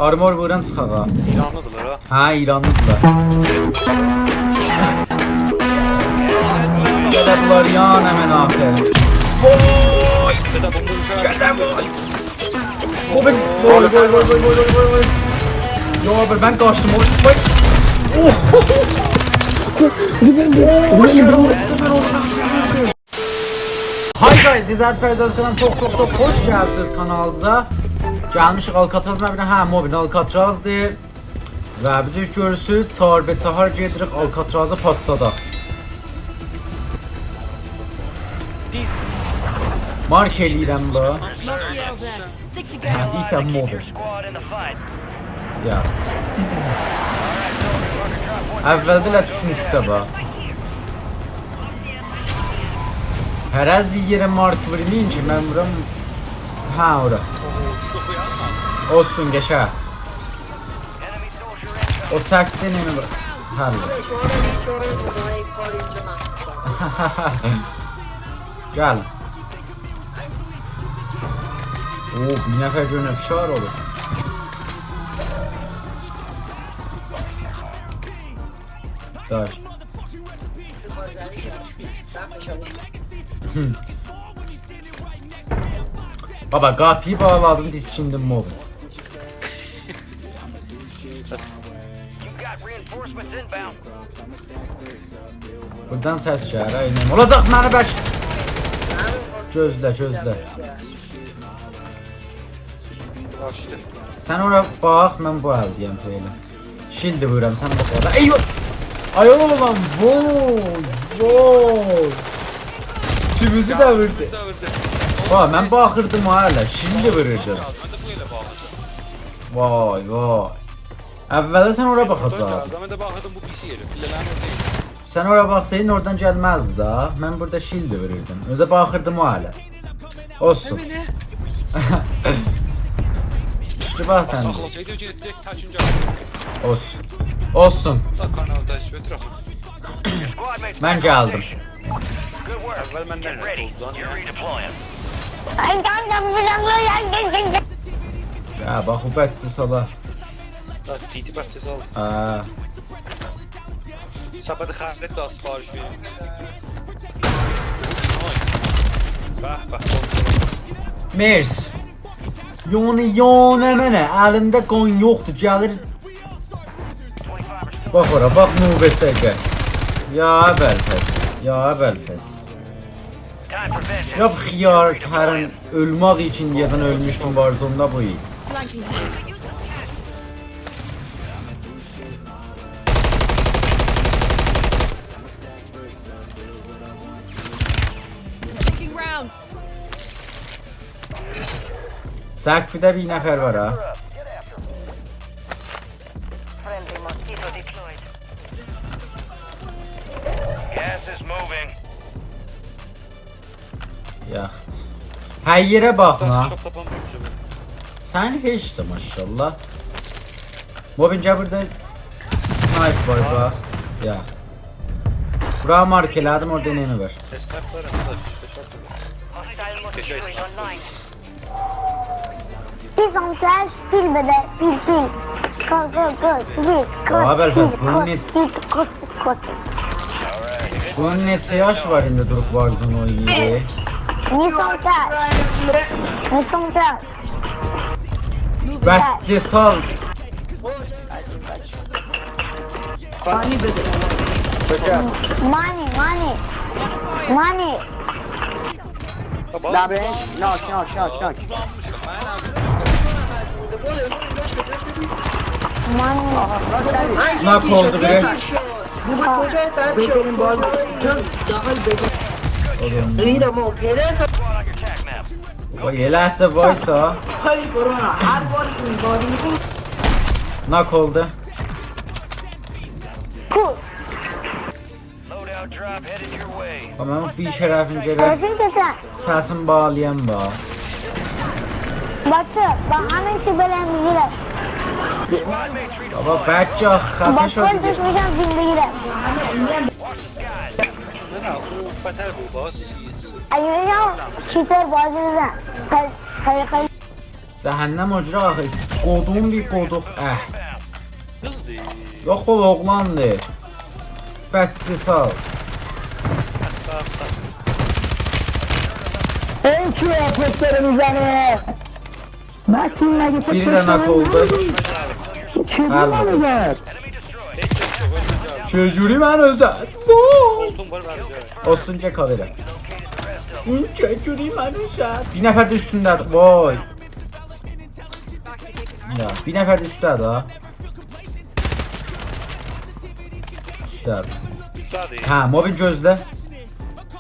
Armor vuran çıxağa. İranlıdırlar ha. Ha, İranlıdırlar. Gələdilər yan həmən axı. Voy! Gələdilər. O ben... Voy. Yo abi ben kaçtım. Vay. Hi guys, Dizayt Ferzaz kanalım çok hoş geldiniz kanalımıza. Gelmişik Alcatraz məbinə, hə, mobil Alcatrazdır. Və biz görürsünüz, çağır gedirik Alcatraz'a patladaq. Mark eləyirəm bu. Hə, deyirsən mobil. Yaxşı. Əvvəldə ilə düşün üstə bax. Hərəz bir yerə mark vurmayın ki, mən vuram. Hə, ora. Olsun, geçer. O sertliğini mi bırak? Gel. Oo, bir nefer görünüyor, fişar olur. Daş. Baba kapıyı bağladım, diskindim mobil. Buradan ses gəlir, aynen. Olacaq məni bək. Gözlə. Sən ora bax, mən bu əldiyəm feylə. Şildi vuram, sən bax orada. Eyvah! Ay oğlan, voy. Çimizi də vurdu. Bax, mən baxırdım hələ, şildi vururdu. Vay. Əvvəldə sən ora baxacaqdın. Mən də baxırdım bu pis yeri. Sən ora baxsaydın oradan gəlməzdi da. Mən burada şildi verirdim. Özə baxırdım o hələ. Olsun. İşte bax sən. Olsun. Mən gəldim. Əvvəl məndən Ya bax bu bətçi sala. Titi bahçesi oldu. Haa. Şapadı xərlət daha sipariş verin. Bax. Mers. Yon əmənə, əlimdə qon yoxdur, gəlir. Bax ora, bax nübəsəqə. Ya əvvəlfəs. Yap xiyar kərən ölmək üçün yazan ölmüşdüm varzumda bu iyi. Sakfidə bir nəfər var ha. Yaxşı. Hər yerə baxma. Sən heç də maşallah. Mobincə burada sniper var bax. Ya. Bura mark elədim, orada neyini var. Pil. Bunun neçə yaş var indi durup Warzone oynayır? Ne sonuçlar? Bətçi sal. Money. Dobra, knock. Nak oldu biri. Benim bazı dahil benim. O yeləsə voysa. Hayır corona. Her var body. Nak oldu. Ama bir şərəfin gələ. Səsin bağlayan bax. Batı, bahane işi beğenmeyeceğim. Baba bəlkə xəfəş Bakkal oldu. düşmeyeceğim zindagiyim. Nə, o bətər bu, bax. Ayıracağım, çiftler bazınıza. Hayır. Cəhənnəm ocaq axı. Qodum bir qoduq. Kız değil. Yox bu oğlandı. Bətçi sal. Sağ. En şu yapıkların üzerine. Maksimle gidip Biri də nak oldu. Çıldırmamayacak. Hiç yok yok. Çözülü mən özə. Koltuğum var bende. Olsun ki kaverə. Çözülü mən özə. Bir nəfər də üstündədir. Vay. Ya, bir nəfər də üstədir ha. Üstədir. Sağ değil. Hə, mobil gözlə.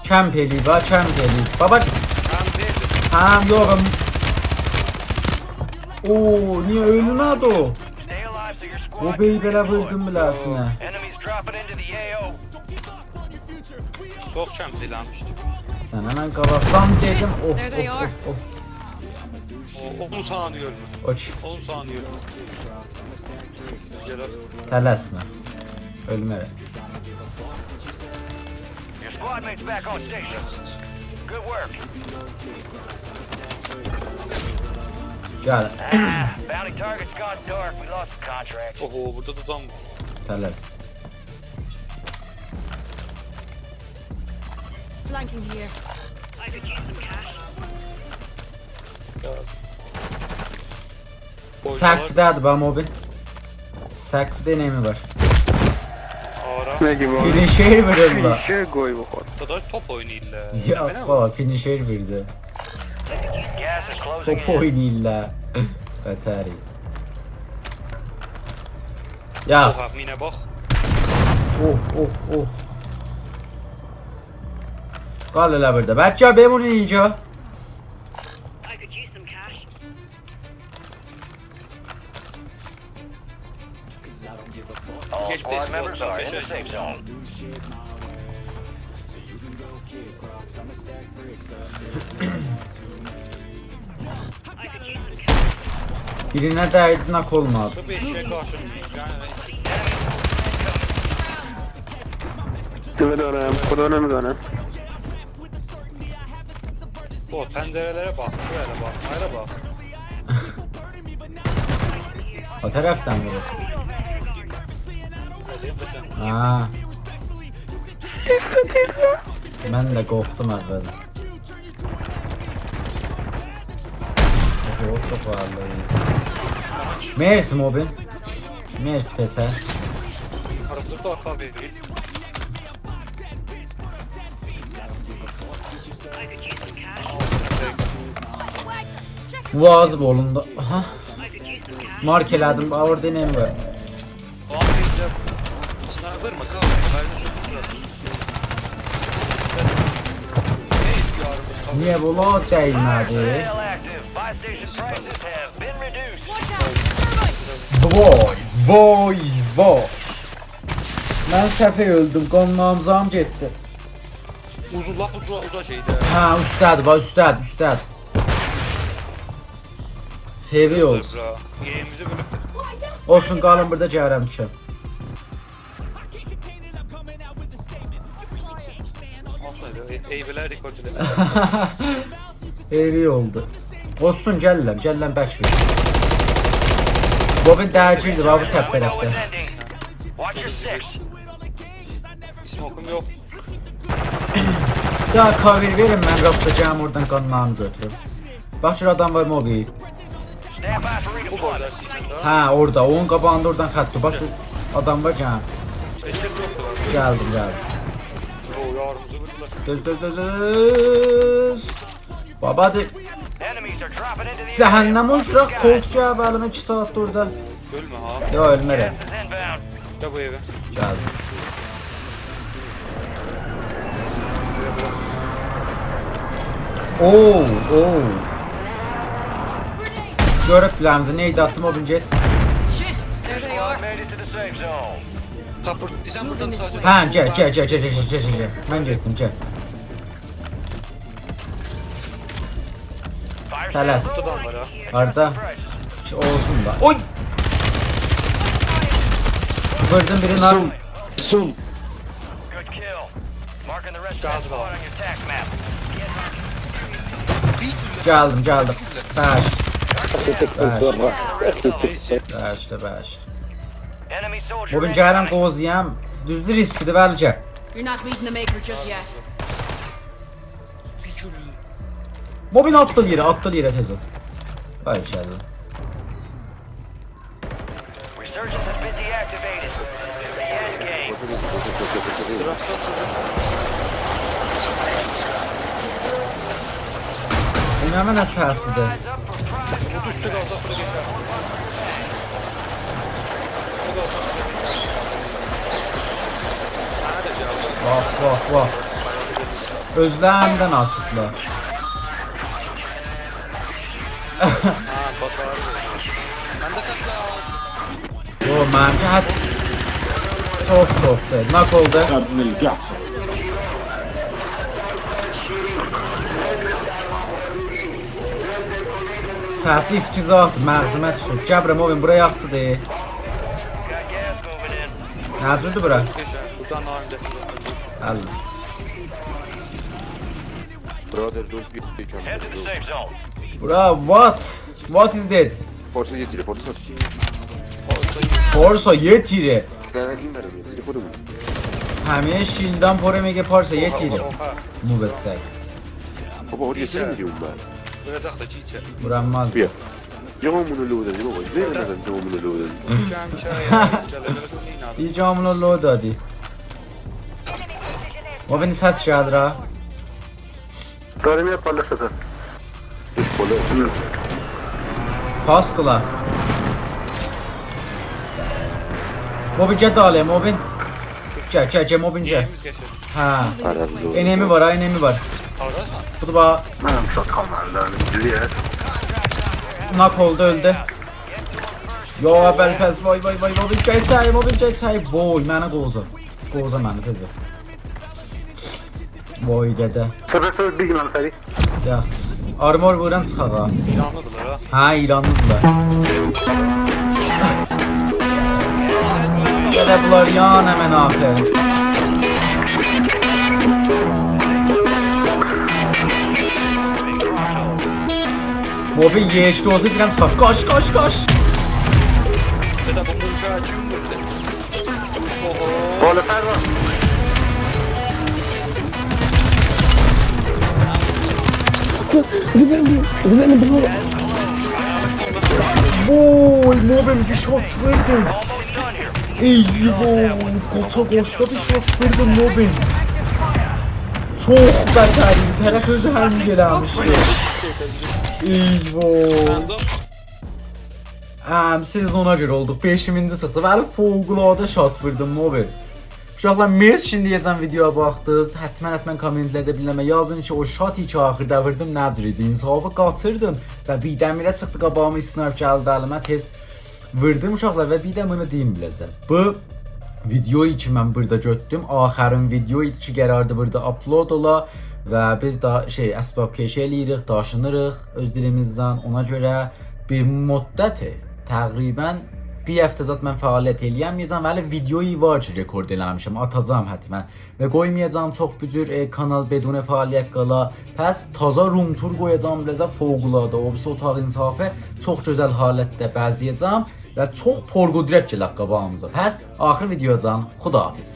Kemp eləyib ha, kemp eləyib. Baba, Tam değildi. həm yoxum. Oo, niyə ölmədi o? O beyi belə vurdum biləsinə. Çok çemsilanmıştı. Sənə mən qabaqdan dedim. Oh, There they are. oh. Onu sanıyorum. Oç, Onu sanıyorum. Gel abi. tələsmə. Ölmərə. Your squad mates back on station. Good work. Gəl, Bounty target's gone dark. We lost the contract. Oho burada da tam tələs. Flanking here. I could use some cash. Səkfdədir ba mobil. Səkfdə neymi var? Ara. Ne gibi oldu? Finisher verirlər. Şey koy bu kadar. Kadar top oynayırlar. Ya baba, finisher verdi. Gas is closing Top in. oynayırlar. Bətəri. Ya, Oha mine bak. oh. Qal elə burada. Bəlkə be bunu necə? I could use some cash. All Geç squad biz members volkan are in the geçelim. safe zone. I could use some cash. Birinə dəydi, nak olmadı. Şu bir şey karşımda. Yani Kime dönem? Kodona mı dönem? o pencerelere bak. Böyle bak. Hayra bak. O tərəfdən vurur. Hadi bütün. Ha. Mən də qorxdum əvvəl. Oho, çok ağırlı. Mersi mobil. Mersi pese. Arası da arka bir. Muazib olundu. Aha. Mark elədim. Orada neyim var? Abi işte. Sniper mı? Kalk. Niye bu lot değilmedi? Sale active. Buy station prices have been reduced. Vay. Mən səfə öldüm. Qonmamzam getdi. Uzun laf uza şeydi. Ha, üstədir. Heavy olsun. Yerimizi bölüktü. Olsun, qalın burada gəlirəm düşəm. Aslında eyveler rekord edelim. Heavy oldu. Olsun, gəlirəm bək ver. Bobin dərciydi, bu səp Window tərəfdə. is ending. Watch your six. İsim okum yok. Daha cover verin, mən rastlayacağım oradan qanlarını götürüb. Baxır adam var mobil. Stand by for Bu kadar. redeployment. Ha, orada, onun qabağında oradan xətti. Baxır adam var canım. Eşek yoktu var. Gəldim. O yardımcı vurdular. Düz. Babadır. Enemies are dropping into the Cəhənnəm area. olacaq, koltuq gəlib əlimə 2 saat orada. Ölme ha. Yo, ölmərəm. Gas is inbound. Ya bu eve. Gəldim. Oo. Görüb biləmizə, neydi attım o gün get. Shit! There they Squad are. made it to the safe zone. Kapır. Dizem buradan sadece. Hə, gəl. Mən getdim, gəl. Fire Tələs. sale Tutan var ha. Arda. prices. Olsun da. Oy! Vurdum birini al. Sun. Good kill. Marking the rest of Gas that squad var. on your attack map. Gəldim. Bəş. Bəşdə. Bugün gəlirəm qoziyəm. Düzdür riskidir vəlicə. You're not meeting the maker just yet. Bobin attı yerə tez ol. Vay içəri. Resurgence has been deactivated. The end game. Bu nə mənə səsidir? Eyes up for prize. Bu düştü qaldı axırı getər. Mənə də gəldi. Bax. Özlərindən asıblar. Ha, batarı. Məndə səslə al. Yo, mənimki hətta çox. Nak oldu. Səsi iftizahdır, məğzimə düşür. Gəbrəm oğlum, bura yaxçıdır. Got gas moving in. Nəzirdir bura? Buradan narındəki. Həll. Brother, don't get taken. Head to the safe zone. Bura, what? What is that? Força getiri, força. Porsa yetiri. Devletin verim ya. Telefonu mu? Həmin şildən poremege parsa yetiri. Oha. Mu bəsək. Baba oraya getirir mi diyorum ben? Duracaq da çiçə. Buranmaz. Bir. Yaman bunu loğudan baba. Vermeden yaman bunu loğudan. Gəmçə. İcamını lo dadi. O beni səs gəldir ha. Tarım yaparlar zaten. Pola. Pastılar. Mobin gəl dalıya, Mobin. Gəl, Mobin gəl. Hə. Enemi var, enemi var. Qardaşlar. Budur bax. Ben sakallardan düzüyor. Nak oldu, öldü. Yo, Bəlfəz, vay, Mobin gəl, Voy, mənə qoza. Qoza məni tezə. Voy, dədə. Sebep bir gün seni. Yaxşı. Armor vuran çıxaq ha. İranlıdırlar ha. Hə, İranlıdırlar. Gələ bunlar yan həmən afərin. Mobin yeşdi olsa birəm çıxaq. Qaç. Dede bu mülka kim vurdu? Pola ferma. Voy, Mobin bir şok verdin. Almost done here. Eyvah, koçda bir şok verdin Mobin. Çox bətər, tərəf özü həm gəlmişdi. Eyvah. Sezona görə olduq, 5-ci çıxdı. Bəli, fövqəladə şat vurdum Mobin. Uşaqlar, mers üçün deyəcəm videoya baxdınız. Həttəmən kommentlərdə bilmə yazın ki, o şat iki axırda vurdum nədir idi? İnsafı qaçırdım və birdən-birə çıxdı qabağıma istinaf gəldi əlimə tez vurdum uşaqlar və birdən bunu deyim biləcəm. Bu videoyu ki mən burada götürdüm. Axərin video idi ki, qərardı burada upload ola və biz da əsbab keşə eləyirik, daşınırıq öz dilimizdən. Ona görə bir müddət təqribən bir həftə zat mən fəaliyyət eləyəməyəcəm, vəli videoyu var ki, rekord eləmişəm, atacağım həttəmən və qoymayacağım çox bücür kanal bedunə fəaliyyət qala, pəs taza room tur qoyacağım biləzə fövqəladə, o birisi otaq insafı çox gözəl halətdə bəzəyəcəm və çox porqudrət gələk qabağımıza. Pəs, axır videocan, xudahafiz.